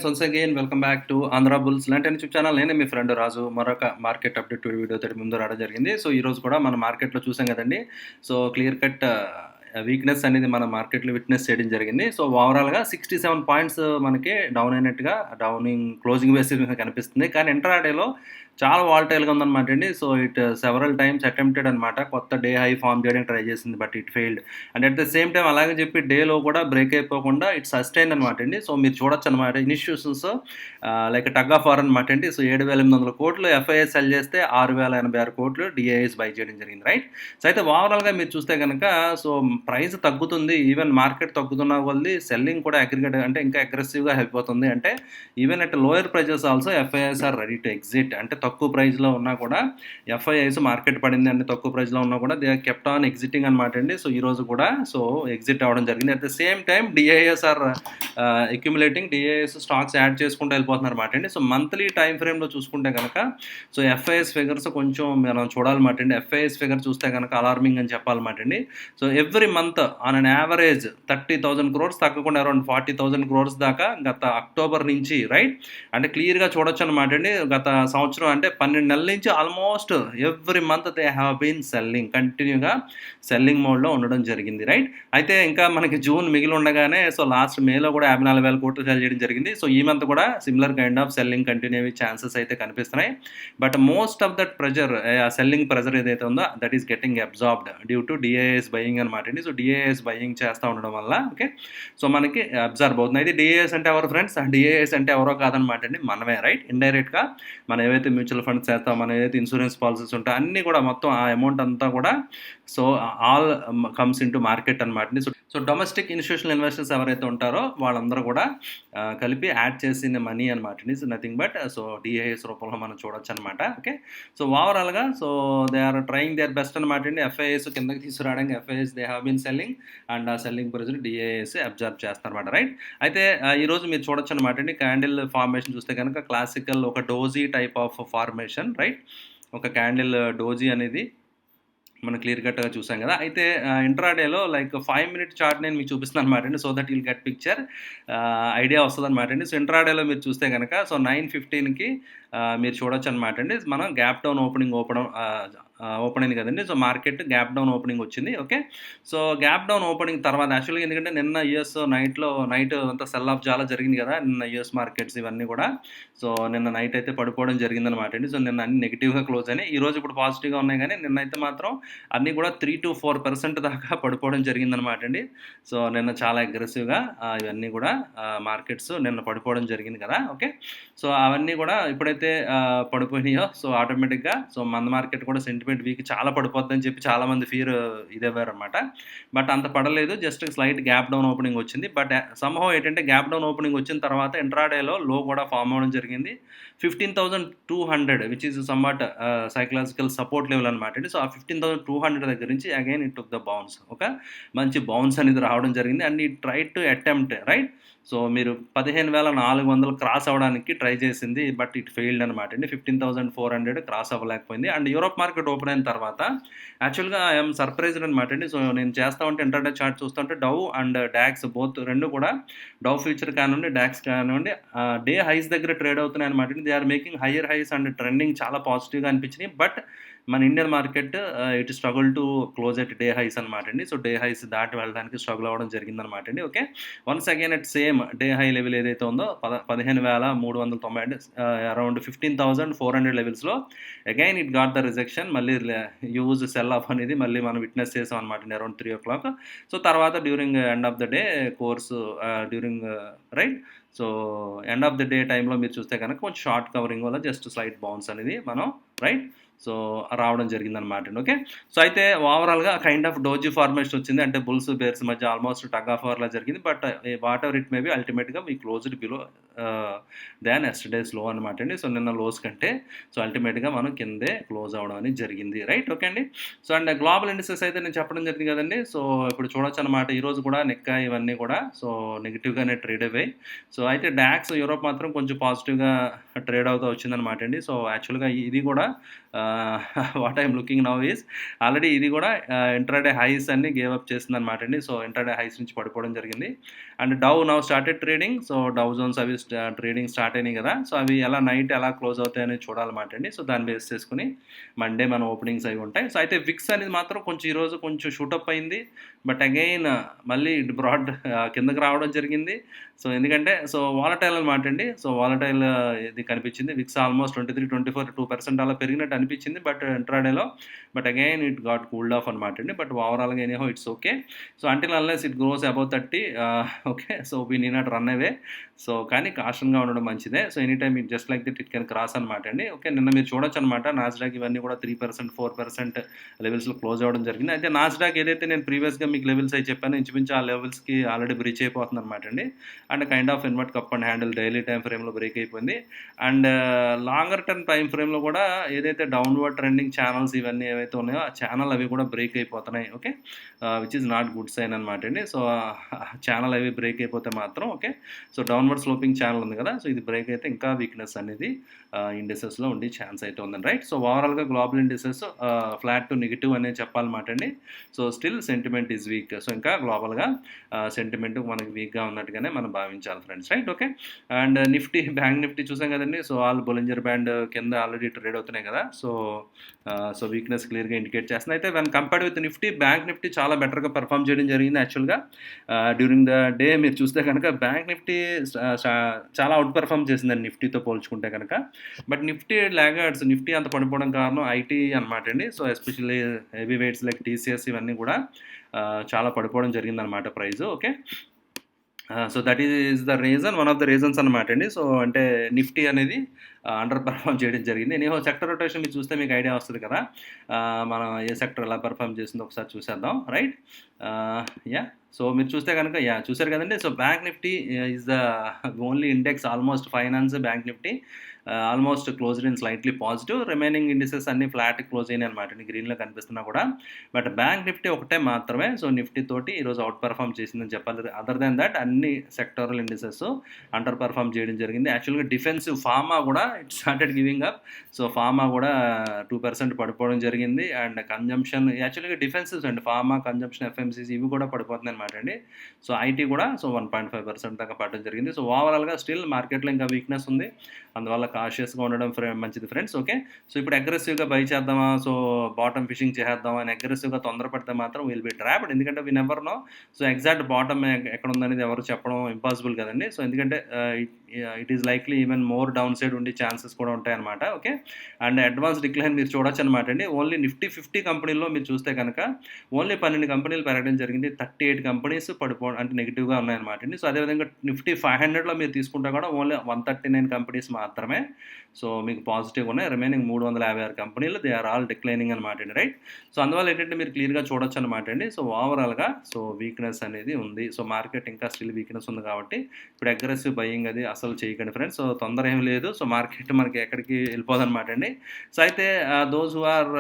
Friends, once again welcome back to Andhra bulls లాంటి YouTube channel. నేనే మీ friend రాజు. మరొక market update video తోటి ముందు రావడం జరిగింది. సో ఈ రోజు కూడా మన మార్కెట్లో చూసాం కదండి. సో క్లియర్ కట్ వీక్నెస్ అనేది మన మార్కెట్లో విట్నెస్ చేయడం జరిగింది. సో ఓవరాల్గా 67 పాయింట్స్ మనకి డౌన్ అయినట్టుగా క్లోజింగ్ బేసిస్ మీద కనిపిస్తుంది. కానీ ఇంట్రాడేలో చాలా వాలటైల్గా ఉందన్నమాట అండి. So it several times attempted అనమాట కొత్త డే హై ఫామ్ చేయడానికి ట్రై చేసింది, but it failed. And at the same time అలాగే చెప్పి డేలో కూడా బ్రేక్ అయిపోకుండా ఇట్ సస్టైన్ అనమాట అండి. సో మీరు చూడొచ్చు అనమాట institutions like tug of war అనమాట అండి. సో 7,800 కోట్లు ఎఫ్ఐఎస్ సెల్ చేస్తే 6,086 కోట్లు డిఐఎస్ బై చేయడం జరిగింది, రైట్. సో అయితే ఓవరాల్గా మీరు చూస్తే కనుక సో ప్రైస్ తగ్గుతుంది, ఈవెన్ మార్కెట్ తగ్గుతున్న కొద్దీ సెల్లింగ్ కూడా అగ్రిగేట్ అంటే ఇంకా అగ్రెసివ్గా అయిపోతుంది. అంటే even at lower prices also FIs are ready to exit. అంటే తక్కువ ప్రైస్లో ఉన్నా కూడా ఎఫ్ఐఐస్ మార్కెట్ పడింది అంటే తక్కువ ప్రైస్లో ఉన్నా కూడా దే కెప్ట్ ఆన్ ఎగ్జిటింగ్ అనమాట అండి. సో ఈరోజు కూడా సో ఎగ్జిట్ అవ్వడం జరిగింది. At the same time DIs are accumulating, DIs stocks add చేసుకుంటూ వెళ్ళిపోతున్నారు అనమాట అండి. సో మంత్లీ టైం ఫ్రేమ్లో చూసుకుంటే కనుక సో ఎఫ్ఐఎస్ ఫిగర్స్ కొంచెం మనం చూడాలన్నమాట అండి. ఎఫ్ఐఎస్ ఫిగర్ చూస్తే కనుక అలార్మింగ్ అని చెప్పాలన్నమాట అండి. So every month on an average 30,000 crores తగ్గకుండా అరౌండ్ 40,000 crores దాకా గత అక్టోబర్ నుంచి, రైట్. అంటే క్లియర్గా చూడొచ్చు అనమాట అండి. గత సంవత్సరం అంటే 12 నెలల నుంచి almost every month they have been selling, కంటిన్యూగా సెల్లింగ్ మోడ్లో ఉండడం జరిగింది, రైట్. అయితే ఇంకా మనకి జూన్ మిగిలి ఉండగానే సో లాస్ట్ మేలో కూడా 54,000 కోట్లు సెల్ చేయడం జరిగింది. సో ఈ మంత్ కూడా similar kind of selling continue అయ్యే ఛాన్సెస్ అయితే కనిపిస్తున్నాయి. But most of that pressure, selling pressure ఏదైతే ఉందో that is getting absorbed due to DIIs buying అనమాట అండి. సో డిఐఎస్ బయింగ్ చేస్తూ ఉండడం వల్ల ఓకే సో మనకి అబ్జర్వ్ అవుతుంది. అయితే డిఐఎస్ అంటే ఎవరు ఫ్రెండ్స్? డిఐఎస్ అంటే ఎవరో కాదనమాట అండి, మనమే, రైట్. ఇండైరెక్ట్గా మనం ఏవైతే మ్యూచువల్ ఫండ్స్ చేస్తాం, మనం ఏదైతే ఇన్సూరెన్స్ పాలసీస్ ఉంటాయో అన్నీ కూడా మొత్తం ఆ అమౌంట్ అంతా కూడా so all comes into market అనమాట. సో డొమెస్టిక్ ఇన్స్టిట్యూషనల్ ఇన్వెస్టర్స్ ఎవరైతే ఉంటారో వాళ్ళందరూ కూడా కలిపి యాడ్ చేసిన మనీ అనమాట. It's nothing but so DIs రూపంలో మనం చూడొచ్చు అనమాట. ఓకే సో ఓవరాల్గా so they are trying their best అనమాట అండి. ఎఫ్ఐఎస్ కిందకి తీసుకురావడానికి FIs they have been selling and ఆ సెల్లింగ్ ప్రెజర్ డిఐఎస్ అబ్జర్వ్ చేస్తారనమాట, రైట్. అయితే ఈరోజు మీరు చూడొచ్చు అనమాట అండి. క్యాండిల్ ఫార్మేషన్ చూస్తే కనుక క్లాసికల్ ఒక doji type of formation, right. ఒక క్యాండిల్ డోజీ అనేది మనం క్లియర్ కట్గా చూసాం కదా. అయితే ఇంట్రాడేలో లైక్ 5 minute చార్ట్ నేను మీకు చూపిస్తున్నాను అనమాట అండి. So that will get picture idea వస్తుంది అనమాట అండి. సో ఇంట్రాడేలో మీరు చూస్తే కనుక సో 9:15కి మీరు చూడొచ్చు అనమాట అండి. మనం గ్యాప్ డౌన్ ఓపెన్ అయింది కదండి. So market gap down opening వచ్చింది. Okay so gap down opening తర్వాత యాక్చువల్గా ఎందుకంటే నిన్న యూఎస్ నైట్ అంతా సెల్ ఆఫ్ చాలా జరిగింది కదా నిన్న యూఎస్ మార్కెట్స్ ఇవన్నీ కూడా. సో నిన్న నైట్ అయితే పడిపోవడం జరిగిందనమాట అండి. సో నిన్న అన్ని నెగిటివ్గా క్లోజ్ అయినాయి. ఈరోజు ఇప్పుడు పాజిటివ్గా ఉన్నాయి, కానీ నిన్న అయితే మాత్రం అన్నీ కూడా 3 to 4% దాకా పడిపోవడం జరిగిందనమాట అండి. సో నిన్న చాలా అగ్రెసివ్గా ఇవన్నీ కూడా మార్కెట్స్ నిన్న పడిపోవడం జరిగింది కదా. ఓకే సో అవన్నీ కూడా ఎప్పుడైతే పడిపోయినాయో సో ఆటోమేటిక్గా సో మన మార్కెట్ కూడా సెంటిమెంట్ వీక్ చాలా పడిపోద్దని చెప్పి చాలామంది ఫీర్ ఇదేవారనమాట. బట్ అంత పడలేదు, just slight gap down opening వచ్చింది. బట్ సమ్హౌ ఏంటంటే గ్యాప్ డౌన్ ఓపెనింగ్ వచ్చిన తర్వాత ఇంట్రాడేలో లో కూడా ఫామ్ అవ్వడం జరిగింది 15,200, which is somewhat psychological support level అనమాట అండి. సో ఆ 15,200 దగ్గర నుంచి again it took the bounce, ఒక మంచి బౌన్స్ అనేది రావడం జరిగింది. అండ్ ఈ try to attempt, right. So మీరు 15,400 క్రాస్ అవ్వడానికి ట్రై చేసింది, బట్ ఇట్ ఫెయిల్డ్ అనమాట అండి. 15,400 క్రాస్ అవ్వలేకపోయింది. అండ్ యూరోప్ మార్కెట్ ఓపెన్ అయిన తర్వాత యాక్చువల్గా ఐఎమ్ సర్ప్రైజ్డ్ అనమాట అండి. సో నేను చేస్తా ఉంటే ఇంటర్డే చార్ట్ చూస్తుంటే డౌ అండ్ డాక్స్ బోత్ రెండు కూడా, డౌ ఫ్యూచర్ కానివ్వండి డాక్స్ కానివ్వండి, డే హైస్ దగ్గర ట్రేడ్ అవుతున్నాయి అనమాట అండి. They are making higher highs and trending చాలా పాజిటివ్గా అనిపించినాయి. బట్ మన Indian market it struggle to close at day highs అనమాట అండి. సో డే హైస్ దాటి వెళ్ళడానికి స్ట్రగుల్ అవ్వడం జరిగిందనమాట అండి. Okay once again at same day high level ఏదైతే ఉందో 15,390 అంటే అరౌండ్ 15,400 లెవెల్స్లో again it got the rejection. మళ్ళీ యూజ్ సెల్ ఆఫ్ అనేది మళ్ళీ మనం విట్నెస్ చేసాం అనమాట అండి అరౌండ్ 3 o'clock. సో తర్వాత during end of the day course during right so end of the day టైంలో మీరు చూస్తే కనుక కొంచెం షార్ట్ కవరింగ్ వల్ల జస్ట్ స్లైట్ బౌన్స్ అనేది మనం రైట్ సో రావడం జరిగిందనమాట అండి. ఓకే సో అయితే ఓవరాల్గా కైండ్ ఆఫ్ డోజీ ఫార్మేషన్ వచ్చింది. అంటే బుల్స్ బేర్స్ మధ్య ఆల్మోస్ట్ టగ్ ఆఫ్ వార్లా జరిగింది. But what ever it may be అల్టిమేట్గా మీ క్లోజ్డ్ బిలో దాన్ ఎస్టర్డేస్ లో అనమాట అండి. సో నిన్న లోస్ కంటే సో అల్టిమేట్గా మనం కిందే క్లోజ్ అవ్వడం అనేది జరిగింది, రైట్. ఓకే అండి. సో అండ్ గ్లోబల్ ఇండిసెస్ అయితే నేను చెప్పడం జరిగింది కదండి. సో ఇప్పుడు చూడొచ్చు అనమాట ఈరోజు కూడా నిక్కా ఇవన్నీ కూడా సో నెగిటివ్గానే ట్రేడ్ అయ్యాయి. సో అయితే డాక్స్ యూరోప్ మాత్రం కొంచెం పాజిటివ్గా ట్రేడ్ అవుతూ వచ్చిందనమాట అండి. సో యాక్చువల్గా ఇది కూడా what I'm looking now is already ఇది కూడా ఇంట్రాడే హైస్ అన్ని గేవ్ అప్ చేస్తుంది అనమాట అండి. సో ఇంట్రాడే హైస్ నుంచి పడిపోవడం జరిగింది. And Dow now started trading. So Dow Jones అవి ట్రేడింగ్ స్టార్ట్ అయినాయి కదా, సో అవి నైట్ ఎలా క్లోజ్ అవుతాయని చూడాలన్నమాట అండి. సో దాన్ని బేస్ చేసుకుని మండే మన ఓపెనింగ్స్ అవి ఉంటాయి. సో అయితే విక్స్ అనేది మాత్రం కొంచెం ఈరోజు కొంచెం షూటప్ అయింది. బట్ అగైన్ మళ్ళీ బ్రాడ్ కిందకి రావడం జరిగింది. సో ఎందుకంటే సో వాలటైల్ అనమాట అండి. సో వాలటైల్ ఇది కనిపించింది. విక్స్ ఆల్మోస్ట్ 23-24% అలా పెరిగినట్టు అనిపించింది బట్ ఇంట్రాడేలో. But again it got cooled off అనమాట అండి. బట్ ఓవరాల్గా anyhow it's okay. So until unless it grows above 30, okay, so we need not run away. So కానీ కాషన్గా ఉండడం మంచిదే. So any time it just like that it can cross అనమాట అండి. Okay, నిన్న మీరు చూడొచ్చు అనమాట నాస్డాక్ ఇవన్నీ కూడా 3%, 4% లెవెల్స్లో క్లోజ్ అవ్వడం జరిగింది. అయితే నాస్డాక్ ఏదైతే నేను ప్రీవియస్గా మీకు లెవెల్స్ అయితే చెప్పాను ఇంచుమించు ఆ లెవెల్స్కి ఆల్రెడీ బ్రీచ్ అయిపోతుంది అనమాట అండి. And kind of invert cup and handle daily time ఫ్రేమ్లో బ్రేక్ అయిపోయింది. అండ్ లాంగర్ టర్మ్ టైం ఫ్రేమ్లో కూడా ఏదైతే డౌన్వర్డ్ ట్రెండింగ్ ఛానల్స్ ఇవన్నీ ఏవైతే ఉన్నాయో ఆ ఛానల్ అవి కూడా బ్రేక్ అయిపోతున్నాయి. Okay, which is not good sign అనమాట అండి. సో ఛానల్ అవి బ్రేక్ అయిపోతే మాత్రం okay. So downward sloping channel ఉంది కదా, సో ఇది బ్రేక్ అయితే ఇంకా వీక్నెస్ అనేది ఇండిసెస్లో ఉండే ఛాన్స్ అయితే ఉందండి. రైట్, సో ఓవరాల్గా global indices flat to negative అనేది చెప్పాలన్నమాట అండి. So still sentiment is week. So ఇంకా గ్లోబల్గా సెంటిమెంట్ మనకి వీక్గా ఉన్నట్టుగానే మనం భావించాలి friends. Right, okay. And Nifty, bank Nifty చూసాం కదండి. సో ఆల్ బొలింజర్ బ్యాండ్ కింద ఆల్రెడీ ట్రేడ్ అవుతున్నాయి కదా. సో వీక్నెస్ క్లియర్గా ఇండికేట్ చేస్తుంది. అయితే when compared with Nifty, bank Nifty చాలా బెటర్గా పర్ఫామ్ చేయడం జరిగింది. యాక్చువల్గా డ్యూరింగ్ ద డే మీరు చూస్తే కనుక బ్యాంక్ నిఫ్టీ చాలా అవుట్ పర్ఫామ్ చేసిందండి నిఫ్టీతో పోల్చుకుంటే కనుక. బట్ నిఫ్టీ లాగర్డ్స్, నిఫ్టీ అంత పడిపోవడం కారణం ఐటీ అనమాట అండి. So especially heavy weights like TCS ఇవన్నీ కూడా చాలా పడిపోవడం జరిగిందనమాట price. Okay, so that is the reason, one of the reasons అనమాట అండి. సో అంటే నిఫ్టీ అనేది అండర్ పర్ఫామ్ చేయడం జరిగింది. నేను సెక్టర్ రొటేషన్ మీరు చూస్తే మీకు ఐడియా వస్తుంది కదా, మనం ఏ సెక్టర్ ఎలా పర్ఫామ్ చేసిందో ఒకసారి చూసేద్దాం. రైట్, యా, సో మీరు చూస్తే కనుక చూసారు కదండి. So bank Nifty is the only index, almost finance bank Nifty almost closed in slightly positive. Remaining indices అన్ని ఫ్లాట్ క్లోజ్ అయినాయి అనమాట, గ్రీన్లో కనిపిస్తున్నా కూడా. బట్ బ్యాంక్ నిఫ్టీ ఒకటే మాత్రమే సో నిఫ్టీ తోటి ఈరోజు అవుట్ పర్ఫామ్ చేసిందని చెప్పాలి. అదర్ దెన్ దట్ అన్ని సెక్టరల్ ఇండిసెస్ అండర్ పర్ఫామ్ చేయడం జరిగింది. యాక్చువల్గా డిఫెన్సివ్ ఫార్మా కూడా it started giving up. So pharma కూడా 2% పడిపోవడం జరిగింది. అండ్ కన్జంప్షన్ యాక్చువల్గా డిఫెన్సివ్స్ అండి, ఫార్మా, కన్జంప్షన్, ఎఫ్ఎంసీసీ ఇవి కూడా పడిపోతున్నాయి అనమాట అండి. సో ఐటీ కూడా సో 1.5% దాకా పడడం జరిగింది. సో ఓవరాల్గా స్టిల్ మార్కెట్లో ఇంకా వీక్నెస్ ఉంది, అందువల్ల కాషియస్గా ఉండడం మంచిది ఫ్రెండ్స్. ఓకే, సో ఇప్పుడు అగ్రెసివ్గా బై చేద్దామా, సో బాటమ్ ఫిషింగ్ చేద్దామా అని అగ్రెసివ్గా తొందరపడితే మాత్రం విల్ బి ట్రాప్డ్. ఎందుకంటే we never know. So exact bottom ఎక్కడ ఉందనేది ఎవరు చెప్పడం ఇంపాసిబుల్ కదండి. సో ఎందుకంటే it is likely even more down side ఉండే ఛాన్సెస్ కూడా ఉంటాయన్నమాట. ఓకే, అండ్ అడ్వాన్స్ డిక్లైన్ మీరు చూడొచ్చు అనమాట అండి. ఓన్లీ నిఫ్టీ 50 కంపెనీల్లో మీరు చూస్తే కనుక ఓన్లీ 12 కంపెనీలు పెరగడం జరిగింది. 38 కంపెనీస్ అంటే నెగిటివ్గా ఉన్నాయన్నమాట అండి. సో అదేవిధంగా నిఫ్టీ 500లో మీరు తీసుకుంటే కూడా ఓన్లీ 139 కంపెనీస్ మాత్రమే సో మీకు పాజిటివ్ ఉన్నాయి. రిమైనింగ్ 356 కంపెనీలు దే ఆర్ ఆల్ డిక్లైనింగ్ అనమాట అండి. రైట్, సో అందువల్ల ఏంటంటే మీరు క్లియర్గా చూడొచ్చు అనమాట అండి. సో ఓవరాల్గా సో వీక్నెస్ అనేది ఉంది. సో మార్కెట్ ఇంకా స్టిల్ వీక్నెస్ ఉంది కాబట్టి ఇప్పుడు అగ్రెసివ్ బయింగ్ అది అసలు చేయకండి ఫ్రెండ్స్. సో తొందర ఏం లేదు. సో మార్కెట్ మనకి ఎక్కడికి వెళ్ళిపోదు అనమాట అండి. సో అయితే those who are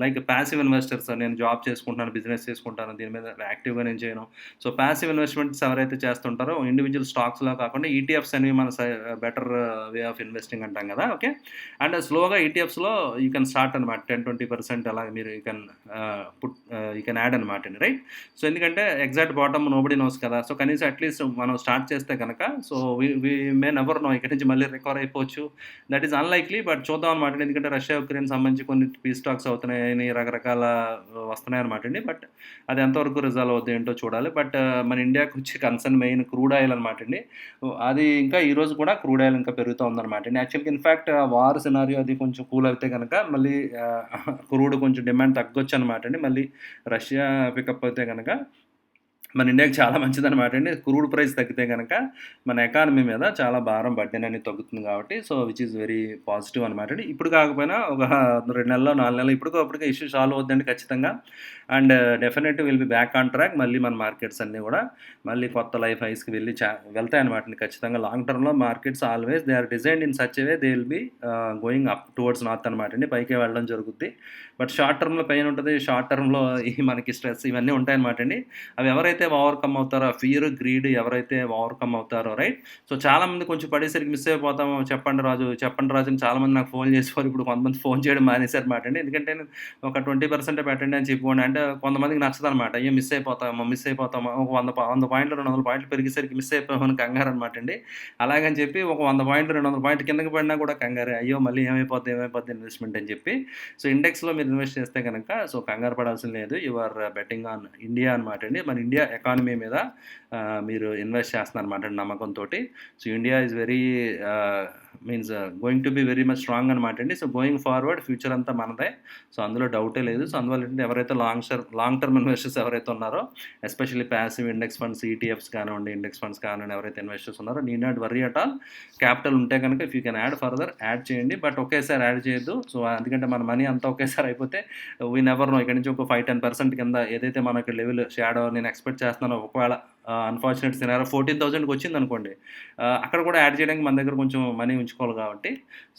like passive investors, నేను జాబ్ చేసుకుంటాను, బిజినెస్ చేసుకుంటాను, దీని మీద యాక్టివ్గా నేను చేయను. సో ప్యాసివ్ ఇన్వెస్ట్మెంట్స్ ఎవరైతే చేస్తుంటారో ఇండివిజువల్ స్టాక్స్లో కాకుండా ఈటీఎఫ్స్ అనేవి మన బెటర్ వే ఆఫ్ ఇన్వెస్టింగ్ అంటాం కదా. ఓకే, అండ్ స్లోగా ఈటీఎఫ్స్లో యూ కెన్ స్టార్ట్ అనమాట 10-20% అలా మీరు యూ కెన్ యాడ్ అనమాట అండి. రైట్, సో ఎందుకంటే ఎగ్జాక్ట్ బాటమ్ నోబడి నోస్ కదా. సో కనీసం అట్లీస్ట్ మనం స్టార్ట్ చేస్తే కనుక so we may never know, ఇక్కడ నుంచి మళ్ళీ రికవర్ అయిపోవచ్చు. దట్ ఈస్ అన్లైక్లీ, బట్ చూద్దాం అనమాట. ఎందుకంటే రష్యా ఉక్రెయిన్ సంబంధించి కొన్ని పీ స్టాక్స్ అవుతున్నాయి, రకరకాల వస్తున్నాయి అనమాట అండి. బట్ అది ఎంతవరకు రిజాల్వ్ అవుతుంది ఏంటో చూడాలి. బట్ మన ఇండియాకి వచ్చే కన్సర్న్ మెయిన్ క్రూడ్ ఆయిల్ అనమాట అండి. అది ఇంకా ఈరోజు కూడా క్రూడ్ ఆయిల్ ఇంకా పెరుగుతూ ఉందన్నమాట అండి. యాక్చువల్గా ఇన్ఫ్యాక్ట్ వార్ సినారియో అది కొంచెం కూల్ అయితే కనుక మళ్ళీ క్రూడ్ కొంచెం డిమాండ్ తగ్గొచ్చు అనమాట అండి. మళ్ళీ రష్యా పికప్ అయితే కనుక మన ఇండియాకి చాలా మంచిదనమాట అండి. క్రూడ్ ప్రైస్ తగ్గితే కనుక మన ఎకానమీ మీద చాలా భారం బర్డెన్ అనేది తగ్గుతుంది కాబట్టి so which is very positive అనమాట అండి. ఇప్పుడు కాకపోయినా ఒక 2 నెలల్లో 4 నెలలు ఇప్పటికే ఇష్యూ సాల్వ్ అవుతుందండి ఖచ్చితంగా. And definite will be back on track. మళ్ళీ మన మార్కెట్స్ అన్నీ కూడా మళ్ళీ కొత్త లైఫ్ హైస్కి వెళ్తాయి అనమాట అండి ఖచ్చితంగా. లాంగ్ టర్మ్లో markets always they are designed in such way they will be going up towards north అనమాట అండి, పైకే వెళ్ళడం జరుగుద్ది. బట్ షార్ట్ టర్మ్లో పెయిన్ ఉంటుంది, షార్ట్ టర్మ్లో మనకి స్ట్రెస్ ఇవన్నీ ఉంటాయన్నమాట అండి. అవి ఎవరైతే ఓవర్‌కమ్ అవుతారో, ఫియర్, గ్రీడ్ ఎవరైతే ఓవర్‌కమ్ అవుతారో రైట్. సో, చాలామంది కొంచెం పడేసరికి మిస్ అయిపోతాము. చెప్పండి రాజు అని చాలామంది నాకు ఫోన్ చేసేవారు. ఇప్పుడు కొంతమంది ఫోన్ చేయడం మానేశారన్నమాట అండి. ఎందుకంటే నేను ఒక 20% పెట్టండి అని చెప్పేవాడిని. అంటే కొంతమందికి నచ్చదనమాట. అయ్యో! మిస్ అయిపోతామా ఒక 100 పాయింట్లు, 200 పాయింట్లు పెరిగేసరికి మిస్ అయిపోయామని కంగారనమాట అండి. అలాగని చెప్పి ఒక 100 పాయింట్లు, 200 పాయింట్లు కిందకి పడినా కూడా కంగారే. అయ్యో! మళ్ళీ ఏమైపోద్ది ఇన్వెస్ట్‌మెంట్ అని చెప్పి. సో, ఇండెక్స్‌లో మీరు ఇన్వెస్ట్ చేస్తే గనక సో, కంగారు పడాల్సిన లేదు. You are betting on India అనమాట అండి. మన ఇండియా ఎకానమీ మీద మీరు ఇన్వెస్ట్ చేస్తున్నారనమాట నమ్మకంతోటి. So, India is very means going to be very much strong అనమాట అండి. సో, గోయింగ్ ఫార్వర్డ్ ఫ్యూచర్ అంతా మనదే. సో, అందులో డౌటే లేదు. సో, అందువల్ల ఏంటంటే ఎవరైతే లాంగ్ టర్మ్ ఇన్వెస్టర్స్ ఎవరైతే ఉన్నారో especially passive index funds, ETFs కానివ్వండి, ఇండెక్స్ ఫండ్స్ కానివ్వండి, ఎవరైతే ఇన్వెస్టర్స్ ఉన్నారో need not worry at all. Capital ఉంటే కనుక if you can add further add చేయండి. బట్ ఒకేసారి యాడ్ చేయొద్దు. సో, ఎందుకంటే మన మనీ అంతా ఒకేసారి అయిపోతే వీ నెవర్ నో. ఇక్కడ నుంచి ఒక 5-10% కింద ఏదైతే మనకి లెవెల్ షాడో నేను ఎక్స్‌పెక్ట్ చేస్తున్నానో ఒకవేళ అన్‌ఫార్చునేట్ సినారియో 14,000కి వచ్చిందనుకోండి. అక్కడ కూడా యాడ్ చేయడానికి మన దగ్గర కొంచెం మనీ ఉంచుకోవాలి కాబట్టి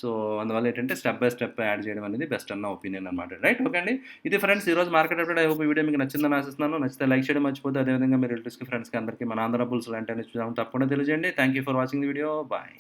సో, అందువల్ల ఏంటంటే స్టెప్ బై స్టెప్ యాడ్ చేయడం అనేది బెస్ట్ అన్న ఒపీనియన్ అనమాట. రైట్. ఓకే అండి. ఇది ఫ్రెండ్స్ ఈరోజు మార్కెట్ అప్డేట్. ఐ హోప్ ఈ వీడియో మీకు నచ్చిందని ఆశిస్తున్నాను. నచ్చితే లైక్ చేయడం మర్చిపోద్దు. అదేవిధంగా మీ రిలేటివ్స్‌కి, ఫ్రెండ్స్‌కి అందరికీ మన ఆంధ్ర బుల్స్ లాంటి చూద్దాం తప్పకుండా తెలియజేయండి. Thank you for watching the video. Bye.